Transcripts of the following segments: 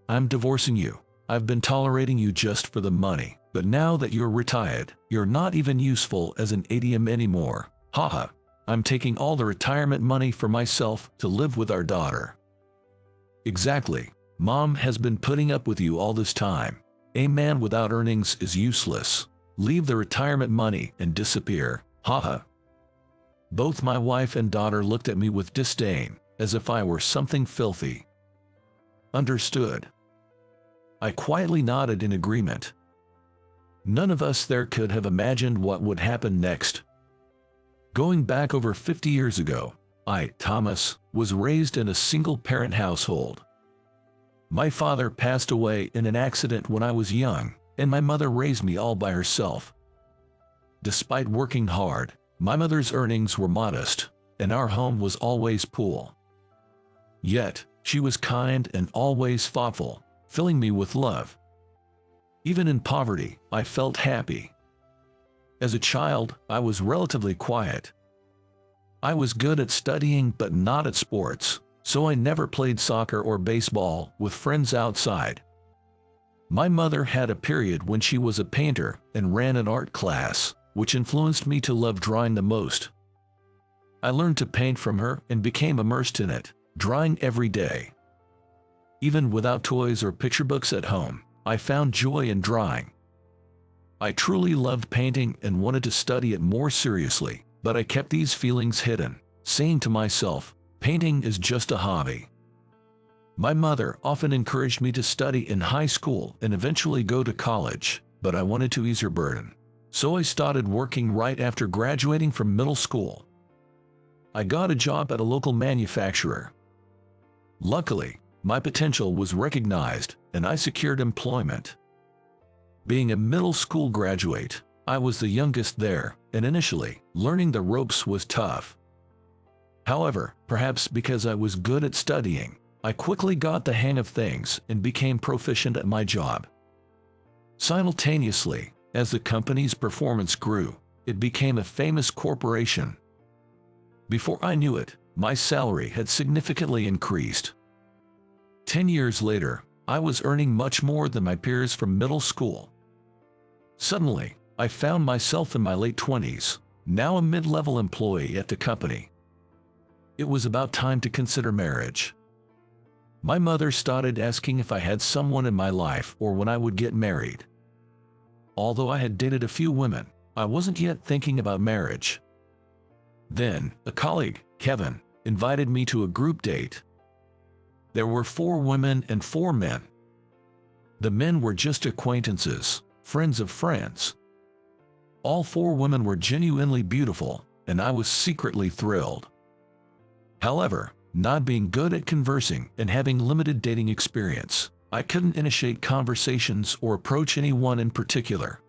I'm divorcing you. I've been tolerating you just for the money, but now that you're retired, you're not even useful as an ATM anymore. Haha. I'm taking all the retirement money for myself to live with our daughter. Exactly. Mom has been putting up with you all this time. A man without earnings is useless. Leave the retirement money and disappear. Haha. Both my wife and daughter looked at me with disdain, as if I were something filthy. Understood. I quietly nodded in agreement. None of us there could have imagined what would happen next. Going back over 50 years ago, I, Thomas, was raised in a single-parent household. My father passed away in an accident when I was young, and my mother raised me all by herself. Despite working hard, my mother's earnings were modest, and our home was always poor. Yet, she was kind and always thoughtful, filling me with love. Even in poverty, I felt happy. As a child, I was relatively quiet. I was good at studying but not at sports, so I never played soccer or baseball with friends outside. My mother had a period when she was a painter and ran an art class, which influenced me to love drawing the most. I learned to paint from her and became immersed in it, drawing every day. Even without toys or picture books at home, I found joy in drawing. I truly loved painting and wanted to study it more seriously, but I kept these feelings hidden, saying to myself, painting is just a hobby. My mother often encouraged me to study in high school and eventually go to college, but I wanted to ease her burden. So I started working right after graduating from middle school. I got a job at a local manufacturer. Luckily, my potential was recognized, and I secured employment. Being a middle school graduate, I was the youngest there, and initially, learning the ropes was tough. However, perhaps because I was good at studying, I quickly got the hang of things and became proficient at my job. Simultaneously, as the company's performance grew, it became a famous corporation. Before I knew it, my salary had significantly increased. 10 years later, I was earning much more than my peers from middle school. Suddenly, I found myself in my late 20s, now a mid-level employee at the company. It was about time to consider marriage. My mother started asking if I had someone in my life or when I would get married. Although I had dated a few women, I wasn't yet thinking about marriage. Then, a colleague, Kevin, invited me to a group date. There were 4 women and 4 men. The men were just acquaintances, friends of friends. All 4 women were genuinely beautiful, and I was secretly thrilled. However, not being good at conversing and having limited dating experience, I couldn't initiate conversations or approach anyone in particular.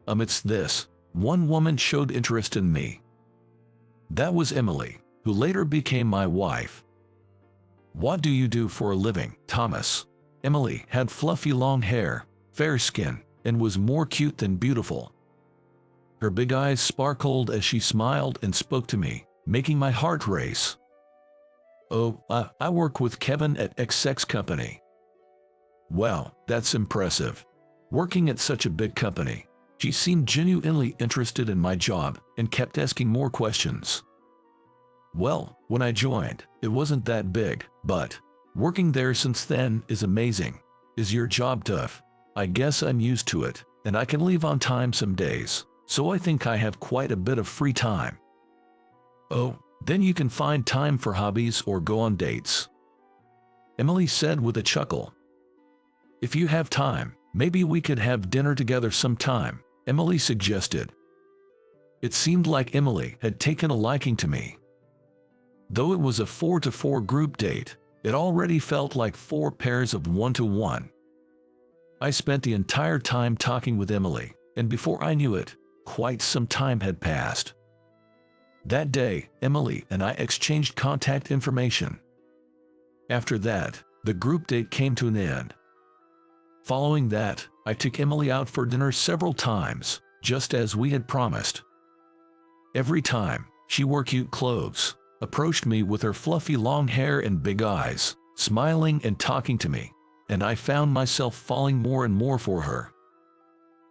Amidst this, one woman showed interest in me. That was Emily, who later became my wife. "What do you do for a living, Thomas?" Emily had fluffy long hair, fair skin, and was more cute than beautiful. Her big eyes sparkled as she smiled and spoke to me, making my heart race. "Oh, I work with Kevin at XX company." "Wow, that's impressive. Working at such a big company." She seemed genuinely interested in my job and kept asking more questions. "Well, when I joined, it wasn't that big, but working there since then is amazing. Is your job tough?" "I guess I'm used to it, and I can leave on time some days, so I think I have quite a bit of free time." "Oh, then you can find time for hobbies or go on dates," Emily said with a chuckle. "If you have time, maybe we could have dinner together sometime," Emily suggested. It seemed like Emily had taken a liking to me. Though it was a 4-to-4 group date, it already felt like 4 pairs of 1-to-1. I spent the entire time talking with Emily, and before I knew it, quite some time had passed. That day, Emily and I exchanged contact information. After that, the group date came to an end. Following that, I took Emily out for dinner several times, just as we had promised. Every time, she wore cute clothes, approached me with her fluffy long hair and big eyes, smiling and talking to me, and I found myself falling more and more for her.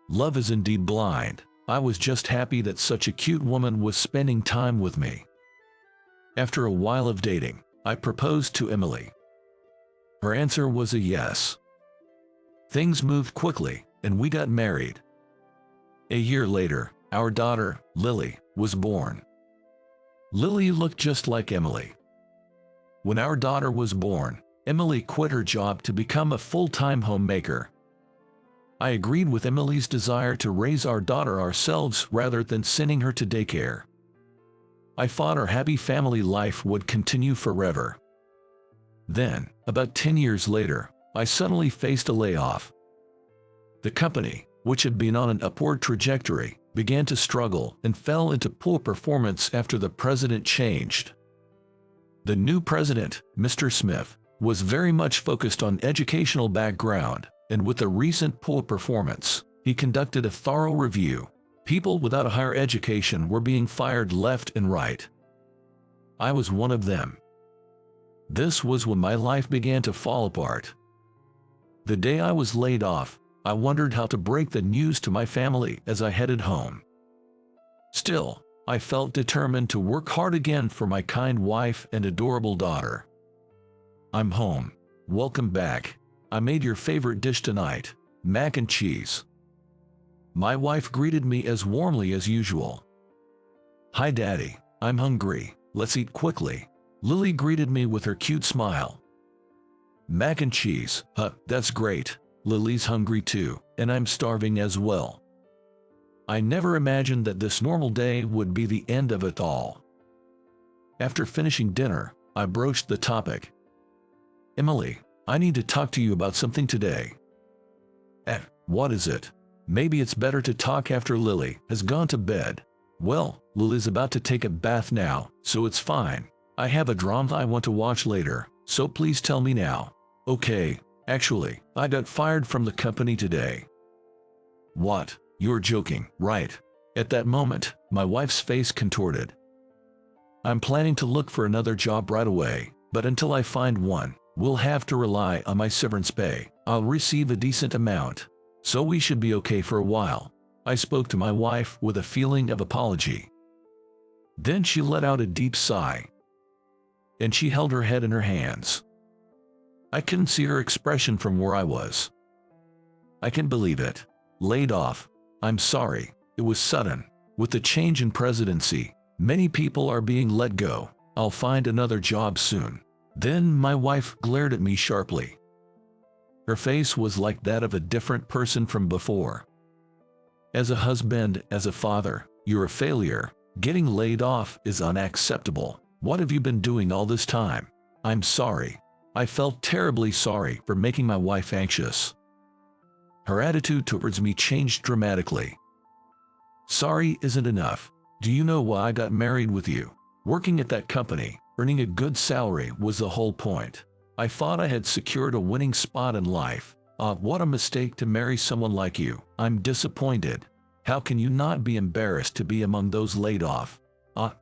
Love is indeed blind. I was just happy that such a cute woman was spending time with me. After a while of dating, I proposed to Emily. Her answer was a yes. Things moved quickly, and we got married. A year later, our daughter, Lily, was born. Lily looked just like Emily. When our daughter was born, Emily quit her job to become a full-time homemaker. I agreed with Emily's desire to raise our daughter ourselves rather than sending her to daycare. I thought our happy family life would continue forever. Then, about 10 years later, I suddenly faced a layoff. The company, which had been on an upward trajectory, began to struggle and fell into poor performance after the president changed. The new president, Mr. Smith, was very much focused on educational background, and with the recent poor performance, he conducted a thorough review. People without a higher education were being fired left and right. I was one of them. This was when my life began to fall apart. The day I was laid off, I wondered how to break the news to my family as I headed home. Still, I felt determined to work hard again for my kind wife and adorable daughter. I'm home. Welcome back. I made your favorite dish tonight, mac and cheese. My wife greeted me as warmly as usual. Hi Daddy, I'm hungry, let's eat quickly. Lily greeted me with her cute smile. Mac and cheese, that's great. Lily's hungry too, and I'm starving as well. I never imagined that this normal day would be the end of it all. After finishing dinner, I broached the topic. Emily, I need to talk to you about something today. What is it? Maybe it's better to talk after Lily has gone to bed. Well, Lily's about to take a bath now, so it's fine. I have a drama I want to watch later, so please tell me now. Okay, actually, I got fired from the company today. What? You're joking, right? At that moment, my wife's face contorted. I'm planning to look for another job right away, but until I find one, we'll have to rely on my severance pay. I'll receive a decent amount, so we should be okay for a while. I spoke to my wife with a feeling of apology. Then she let out a deep sigh, and she held her head in her hands. I couldn't see her expression from where I was. I can't believe it. Laid off. I'm sorry. It was sudden. With the change in presidency, many people are being let go. I'll find another job soon. Then my wife glared at me sharply. Her face was like that of a different person from before. As a husband, as a father, you're a failure. Getting laid off is unacceptable. What have you been doing all this time? I'm sorry. I felt terribly sorry for making my wife anxious. Her attitude towards me changed dramatically. Sorry isn't enough. Do you know why I got married with you? Working at that company, earning a good salary was the whole point. I thought I had secured a winning spot in life. What a mistake to marry someone like you. I'm disappointed. How can you not be embarrassed to be among those laid off?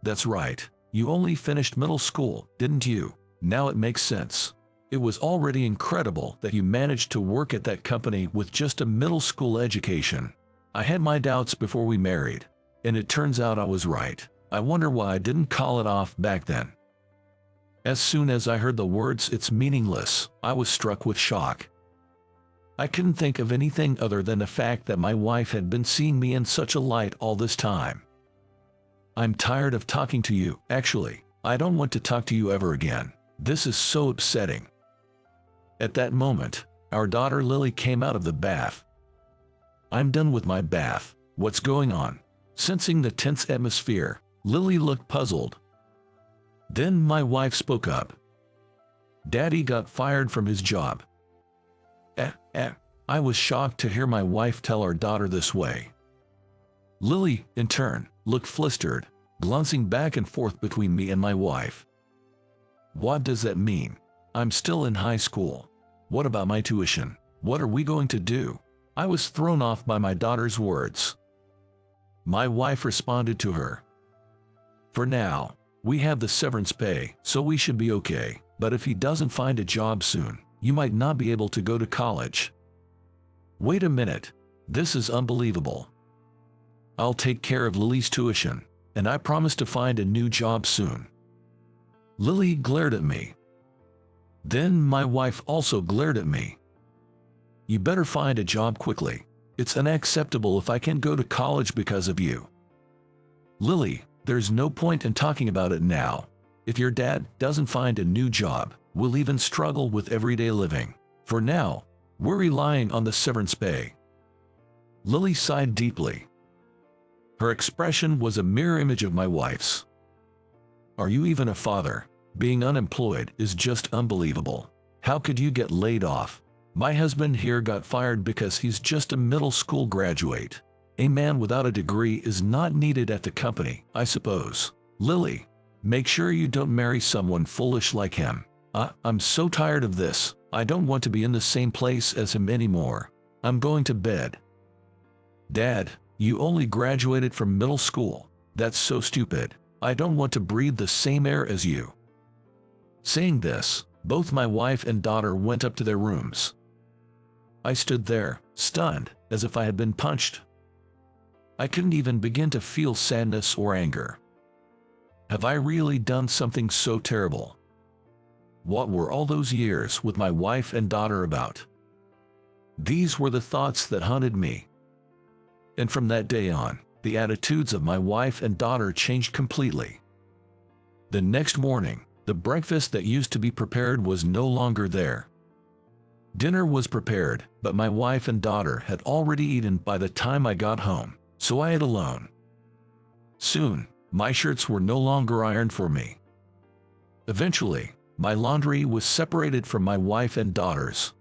That's right. You only finished middle school, didn't you? Now it makes sense. It was already incredible that you managed to work at that company with just a middle school education. I had my doubts before we married, and it turns out I was right. I wonder why I didn't call it off back then. As soon as I heard the words "it's meaningless," I was struck with shock. I couldn't think of anything other than the fact that my wife had been seeing me in such a light all this time. I'm tired of talking to you. Actually, I don't want to talk to you ever again. This is so upsetting. At that moment, our daughter Lily came out of the bath. I'm done with my bath. What's going on? Sensing the tense atmosphere, Lily looked puzzled. Then my wife spoke up. Daddy got fired from his job. I was shocked to hear my wife tell our daughter this way. Lily, in turn, looked flustered, glancing back and forth between me and my wife. What does that mean? I'm still in high school. What about my tuition? What are we going to do? I was thrown off by my daughter's words. My wife responded to her. For now, we have the severance pay, so we should be okay. But if he doesn't find a job soon, you might not be able to go to college. Wait a minute, this is unbelievable. I'll take care of Lily's tuition, and I promise to find a new job soon. Lily glared at me. Then my wife also glared at me. You better find a job quickly. It's unacceptable if I can't go to college because of you. Lily, there's no point in talking about it now. If your dad doesn't find a new job, we'll even struggle with everyday living. For now, we're relying on the severance pay. Lily sighed deeply. Her expression was a mirror image of my wife's. Are you even a father? Being unemployed is just unbelievable. How could you get laid off? My husband here got fired because he's just a middle school graduate. A man without a degree is not needed at the company, I suppose. Lily, make sure you don't marry someone foolish like him. I'm so tired of this. I don't want to be in the same place as him anymore. I'm going to bed. Dad, you only graduated from middle school. That's so stupid. I don't want to breathe the same air as you. Saying this, both my wife and daughter went up to their rooms. I stood there, stunned, as if I had been punched. I couldn't even begin to feel sadness or anger. Have I really done something so terrible? What were all those years with my wife and daughter about? These were the thoughts that haunted me. And from that day on, the attitudes of my wife and daughter changed completely. The next morning, the breakfast that used to be prepared was no longer there. Dinner was prepared, but my wife and daughter had already eaten by the time I got home, so I ate alone. Soon, my shirts were no longer ironed for me. Eventually, my laundry was separated from my wife and daughter's.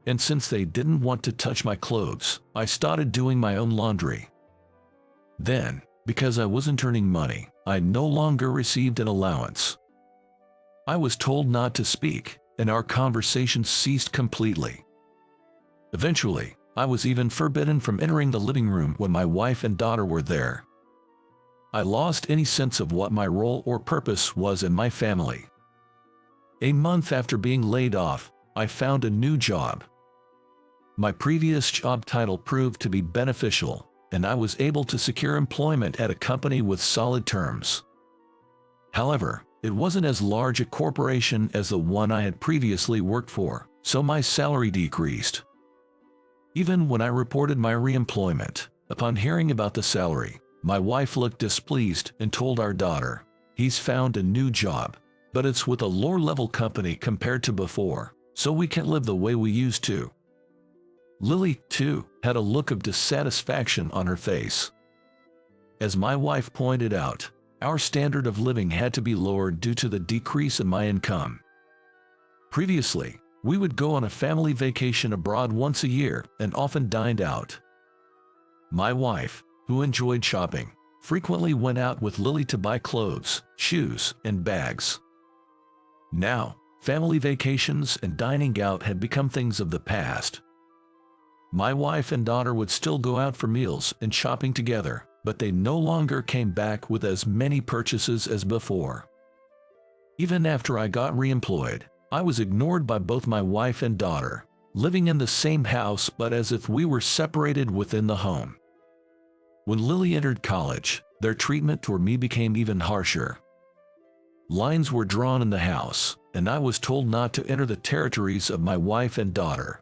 And since they didn't want to touch my clothes, I started doing my own laundry. Then, because I wasn't earning money, I no longer received an allowance. I was told not to speak, and our conversation ceased completely. Eventually, I was even forbidden from entering the living room when my wife and daughter were there. I lost any sense of what my role or purpose was in my family. A month after being laid off, I found a new job. My previous job title proved to be beneficial, and I was able to secure employment at a company with solid terms. However, it wasn't as large a corporation as the one I had previously worked for, so my salary decreased. Even when I reported my reemployment, upon hearing about the salary, my wife looked displeased and told our daughter, "He's found a new job, but it's with a lower-level company compared to before, so we can't live the way we used to." Lily, too, had a look of dissatisfaction on her face. As my wife pointed out, our standard of living had to be lowered due to the decrease in my income. Previously, we would go on a family vacation abroad once a year and often dined out. My wife, who enjoyed shopping, frequently went out with Lily to buy clothes, shoes, and bags. Now, family vacations and dining out had become things of the past. My wife and daughter would still go out for meals and shopping together, but they no longer came back with as many purchases as before. Even after I got reemployed, I was ignored by both my wife and daughter, living in the same house but as if we were separated within the home. When Lily entered college, their treatment toward me became even harsher. Lines were drawn in the house, and I was told not to enter the territories of my wife and daughter.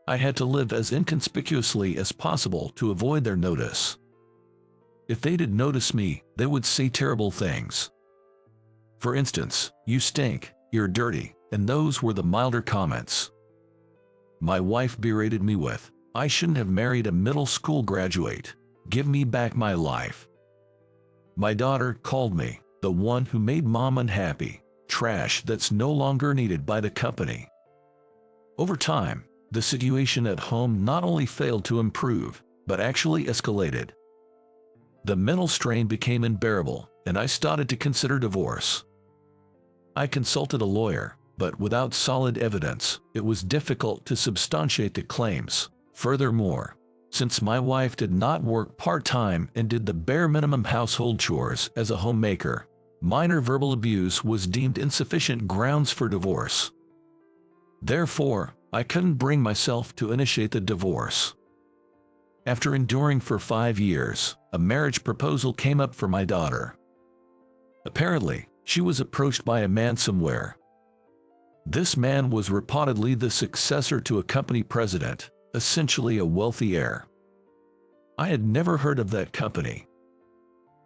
I had to live as inconspicuously as possible to avoid their notice. If they did notice me, they would say terrible things. For instance, "You stink," "You're dirty," and those were the milder comments. My wife berated me with, "I shouldn't have married a middle school graduate. Give me back my life." My daughter called me the one who made mom unhappy, trash that's no longer needed by the company. Over time, the situation at home not only failed to improve, but actually escalated. The mental strain became unbearable, and I started to consider divorce. I consulted a lawyer, but without solid evidence, it was difficult to substantiate the claims. Furthermore, since my wife did not work part-time and did the bare minimum household chores as a homemaker, minor verbal abuse was deemed insufficient grounds for divorce. Therefore, I couldn't bring myself to initiate the divorce. After enduring for 5 years, a marriage proposal came up for my daughter. Apparently, she was approached by a man somewhere. This man was reportedly the successor to a company president, essentially a wealthy heir. I had never heard of that company.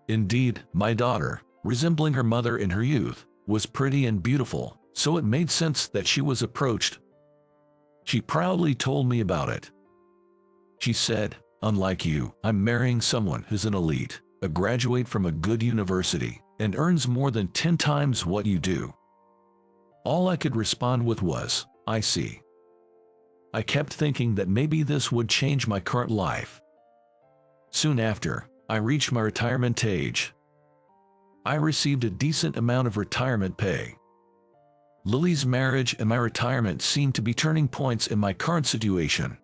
Indeed, my daughter, resembling her mother in her youth, was pretty and beautiful, so it made sense that she was approached. She proudly told me about it. She said, "Unlike you, I'm marrying someone who's an elite, a graduate from a good university, and earns more than 10 times what you do." All I could respond with was, "I see." I kept thinking that maybe this would change my current life. Soon after, I reached my retirement age. I received a decent amount of retirement pay. Lily's marriage and my retirement seemed to be turning points in my current situation.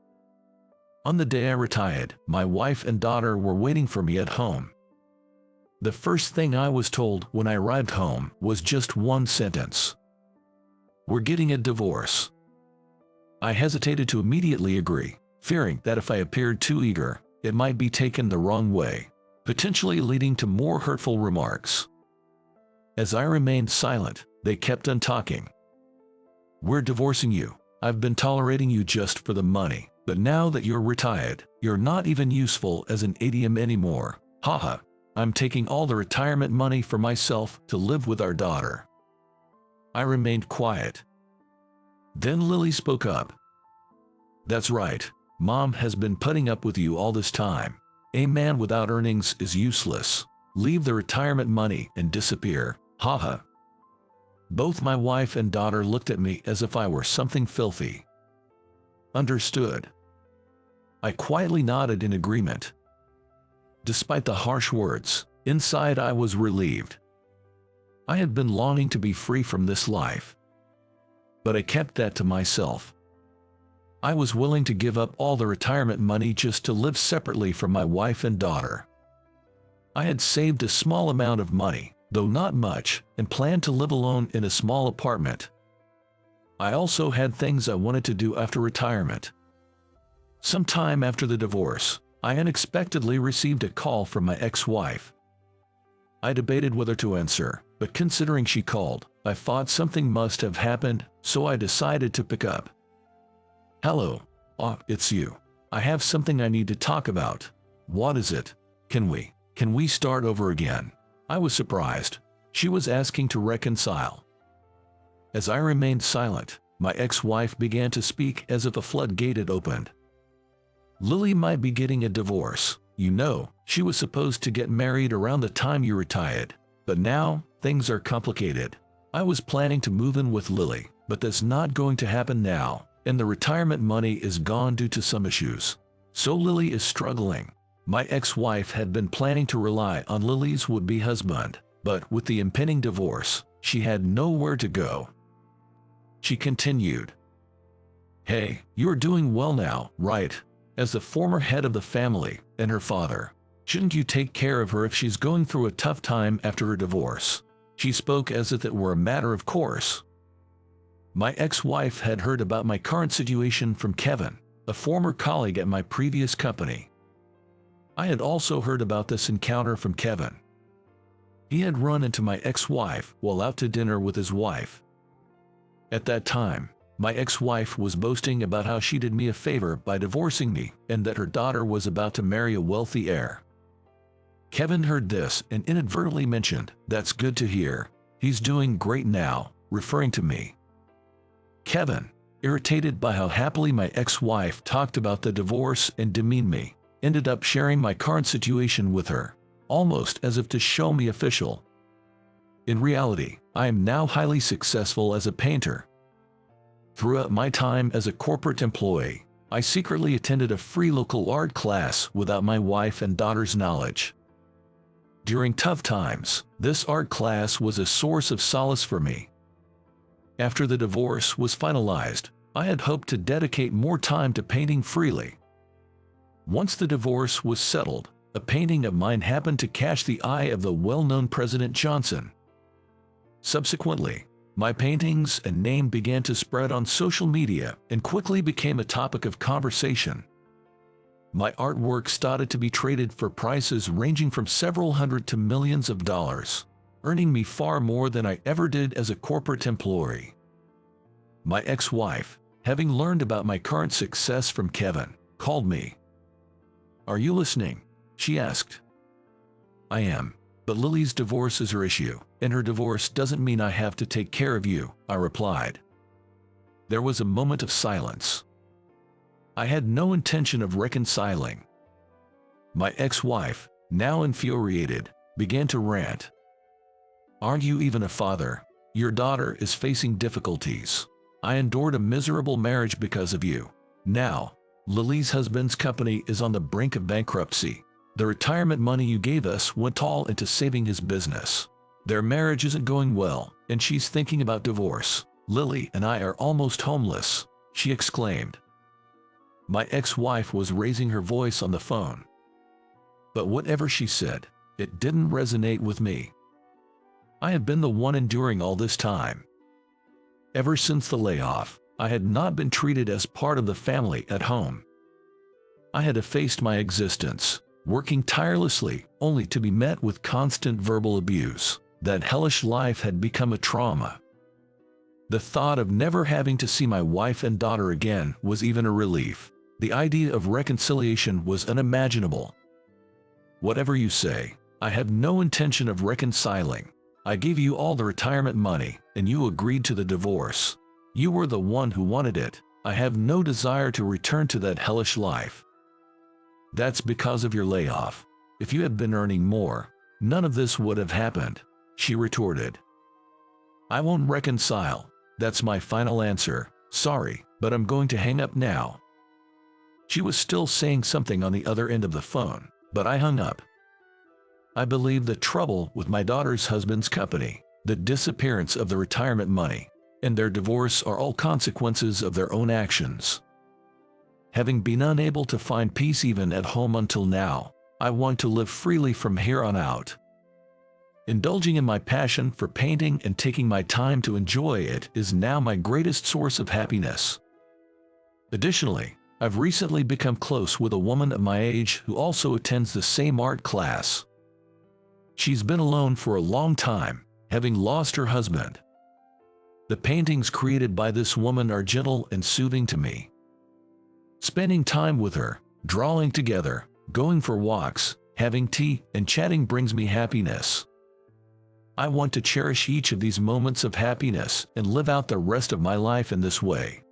On the day I retired, my wife and daughter were waiting for me at home. The first thing I was told when I arrived home was just one sentence: "We're getting a divorce." I hesitated to immediately agree, fearing that if I appeared too eager, it might be taken the wrong way, potentially leading to more hurtful remarks. As I remained silent, they kept on talking. "We're divorcing you. I've been tolerating you just for the money, but now that you're retired, you're not even useful as an ATM anymore. Haha. I'm taking all the retirement money for myself to live with our daughter." I remained quiet. Then Lily spoke up. "That's right. Mom has been putting up with you all this time. A man without earnings is useless. Leave the retirement money and disappear. Haha." Both my wife and daughter looked at me as if I were something filthy. Understood. I quietly nodded in agreement. Despite the harsh words, inside I was relieved. I had been longing to be free from this life. But I kept that to myself. I was willing to give up all the retirement money just to live separately from my wife and daughter. I had saved a small amount of money, though not much, and planned to live alone in a small apartment. I also had things I wanted to do after retirement. Sometime after the divorce, I unexpectedly received a call from my ex-wife. I debated whether to answer, but considering she called, I thought something must have happened, so I decided to pick up. "Hello. It's you. I have something I need to talk about." "What is it? Can we start over again?" I was surprised. She was asking to reconcile. As I remained silent, my ex-wife began to speak as if a floodgate had opened. "Lily might be getting a divorce. You know, she was supposed to get married around the time you retired. But now, things are complicated. I was planning to move in with Lily, but that's not going to happen now, and the retirement money is gone due to some issues. So Lily is struggling." My ex-wife had been planning to rely on Lily's would-be husband, but with the impending divorce, she had nowhere to go. She continued, "Hey, you're doing well now, right? As the former head of the family and her father, shouldn't you take care of her if she's going through a tough time after her divorce?" She spoke as if it were a matter of course. My ex-wife had heard about my current situation from Kevin, a former colleague at my previous company. I had also heard about this encounter from Kevin. He had run into my ex-wife while out to dinner with his wife. At that time, my ex-wife was boasting about how she did me a favor by divorcing me and that her daughter was about to marry a wealthy heir. Kevin heard this and inadvertently mentioned, "That's good to hear. He's doing great now," referring to me. Kevin, irritated by how happily my ex-wife talked about the divorce and demeaned me, ended up sharing my current situation with her, almost as if to show me official. In reality, I am now highly successful as a painter. Throughout my time as a corporate employee, I secretly attended a free local art class without my wife and daughter's knowledge. During tough times, this art class was a source of solace for me. After the divorce was finalized, I had hoped to dedicate more time to painting freely. Once the divorce was settled, a painting of mine happened to catch the eye of the well-known President Johnson. Subsequently, My paintings and name began to spread on social media and quickly became a topic of conversation. My artwork started to be traded for prices ranging from several hundred to millions of dollars, earning me far more than I ever did as a corporate employee. My ex-wife, having learned about my current success from Kevin, called me. "Are you listening?" she asked. "I am, but Lily's divorce is her issue, and her divorce doesn't mean I have to take care of you," I replied. There was a moment of silence. I had no intention of reconciling. My ex-wife, now infuriated, began to rant. "Aren't you even a father? Your daughter is facing difficulties. I endured a miserable marriage because of you. Now, Lily's husband's company is on the brink of bankruptcy. The retirement money you gave us went all into saving his business. Their marriage isn't going well, and she's thinking about divorce. Lily and I are almost homeless," she exclaimed. My ex-wife was raising her voice on the phone. But whatever she said, it didn't resonate with me. I had been the one enduring all this time. Ever since the layoff, I had not been treated as part of the family at home. I had effaced my existence, working tirelessly only to be met with constant verbal abuse. That hellish life had become a trauma. The thought of never having to see my wife and daughter again was even a relief. The idea of reconciliation was unimaginable. "Whatever you say, I have no intention of reconciling. I gave you all the retirement money, and you agreed to the divorce. You were the one who wanted it. I have no desire to return to that hellish life. That's because of your layoff. If you had been earning more, none of this would have happened," she retorted. "I won't reconcile. That's my final answer. Sorry, but I'm going to hang up now." She was still saying something on the other end of the phone, but I hung up. I believe the trouble with my daughter's husband's company, the disappearance of the retirement money, and their divorce are all consequences of their own actions. Having been unable to find peace even at home until now, I want to live freely from here on out. Indulging in my passion for painting and taking my time to enjoy it is now my greatest source of happiness. Additionally, I've recently become close with a woman of my age who also attends the same art class. She's been alone for a long time, having lost her husband. The paintings created by this woman are gentle and soothing to me. Spending time with her, drawing together, going for walks, having tea, and chatting brings me happiness. I want to cherish each of these moments of happiness and live out the rest of my life in this way.